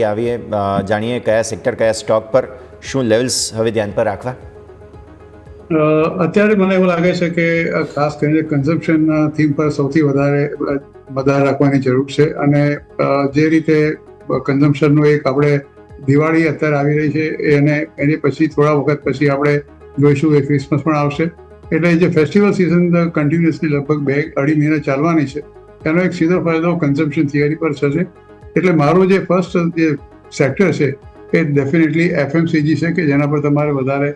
આવીએ જાણીએ કયા સેક્ટર કયા સ્ટોક પર શું લેવલ્સ હવે ધ્યાન પર રાખવા. અત્યારે મને એવું લાગે છે કે ખાસ કરીને કન્ઝમ્પશન થીમ પર સૌથી વધારે રાખવાની જરૂર છે. અને જે રીતે કન્ઝમ્પશનનું એક આપણે દિવાળી અત્યારે આવી રહી છે અને એની પછી થોડા વખત પછી આપણે જોઈશું કે ક્રિસમસ પણ આવશે. એટલે જે ફેસ્ટિવલ સિઝન કન્ટિન્યુઅસલી લગભગ 2-2.5 મહિના ચાલવાની છે એનો એક સીધો ફાયદો કન્ઝમ્પશન થિયરી પર થશે. એટલે મારું જે ફર્સ્ટ જે સેક્ટર છે એ ડેફિનેટલી એફએમસીજી છે કે જેના પર તમારે વધારે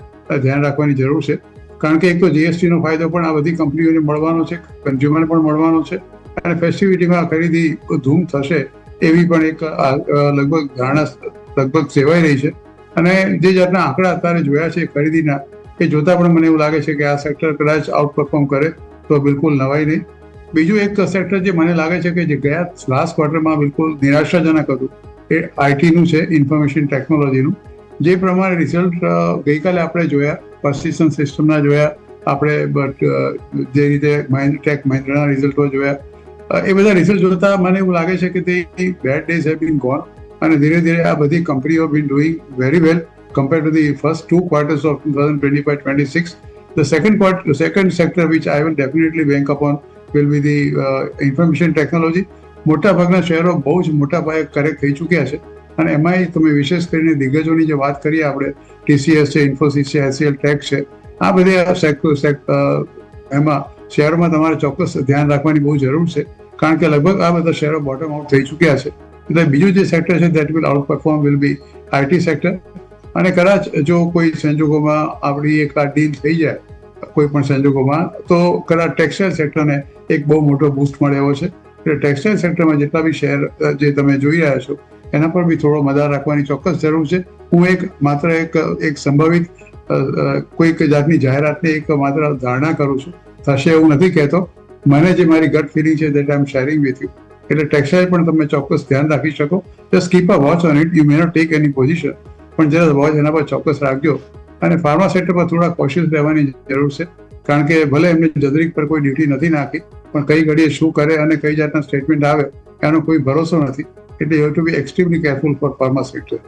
ધ્યાન રાખવાની જરૂર છે. કારણ કે એક તો જીએસટીનો ફાયદો પણ આ બધી કંપનીઓને મળવાનો છે, કન્ઝ્યુમરને પણ મળવાનો છે અને ફેસ્ટિવિટીમાં ખરીદી ધૂમ થશે એવી પણ એક લગભગ ધારણા લગભગ સેવાઈ રહી છે. અને જે જાતના આંકડા અત્યારે જોયા છે ખરીદીના એ જોતાં પણ મને એવું લાગે છે કે આ સેક્ટર કદાચ આઉટ પરફોર્મ કરે તો બિલકુલ નવાઈ નહીં. બીજું એક સેક્ટર જે મને લાગે છે કે જે ગયા લાસ્ટ ક્વાર્ટરમાં બિલકુલ નિરાશાજનક હતું એ આઈટીનું છે, ઇન્ફોર્મેશન ટેકનોલોજીનું. જે પ્રમાણે રિઝલ્ટ ગઈકાલે આપણે જોયા, પર્સિસ્ટન્ટ સિસ્ટમના જોયા, આપણે જે રીતે મહિન્દ્રાના રિઝલ્ટો જોયા, એ બધા રિઝલ્ટ જોતા મને એવું લાગે છે કે તે bad days have been gone અને ધીરે ધીરે આ બધી કંપનીઓ been doing very well compared to the first 2 quarters of 2025-26. The second sector which I will definitely bank upon will be the information technology. મોટાભાગના શહેરો બહુ જ મોટા પાયે કરેક્ટ થઈ ચૂક્યા છે અને એમાંય તમે વિશેષ કરીને દિગ્ગજોની જે વાત કરીએ આપણે, ટીસીએસ છે, ઇન્ફોસિસ છે, HCL ટેક છે, આ બધા એમાં શહેરોમાં તમારે ચોક્કસ ધ્યાન રાખવાની બહુ જરૂર છે કારણ કે લગભગ આ બધા શહેરો બોટમ આઉટ થઈ ચૂક્યા છે. એટલે બીજું જે સેક્ટર છે that will out perform will be IT sector. અને કદાચ જો કોઈ સંજોગોમાં આપણી એક આ ડીલ થઈ જાય કોઈ પણ સંજોગોમાં તો કદાચ ટેક્સટાઇલ સેક્ટરને એક બહુ મોટો બૂસ્ટ મળે એવો છે. એટલે ટેક્સટાઇલ સેક્ટરમાં જેટલા બી શેર જે તમે જોઈ રહ્યા છો એના પર બી થોડો મદાર રાખવાની ચોક્કસ જરૂર છે. હું માત્ર એક સંભવિત કોઈક જાતની જાહેરાતની એક માત્ર ધારણા કરું છું, થશે એવું નથી કહેતો. મને જે મારી ગટ ફિલિંગ છે that I am sharing with you. એટલે ટેક્સટાઇલ પણ તમે ચોક્કસ ધ્યાન રાખી શકો. Just keep a watch on it. You may not take any position, પણ જરા વોચ એના પર ચોક્કસ રાખજો. અને ફાર્મા સેક્ટર પર થોડા કોશિયસ રહેવાની જરૂર છે કારણ કે ભલે એમને જનરિક પર કોઈ ડ્યુટી નથી નાખી પણ કઈ ઘડીએ શું કરે અને કઈ જાતના સ્ટેટમેન્ટ આવે એનો કોઈ ભરોસો નથી. એટલે you have to be extremely careful for pharma sector.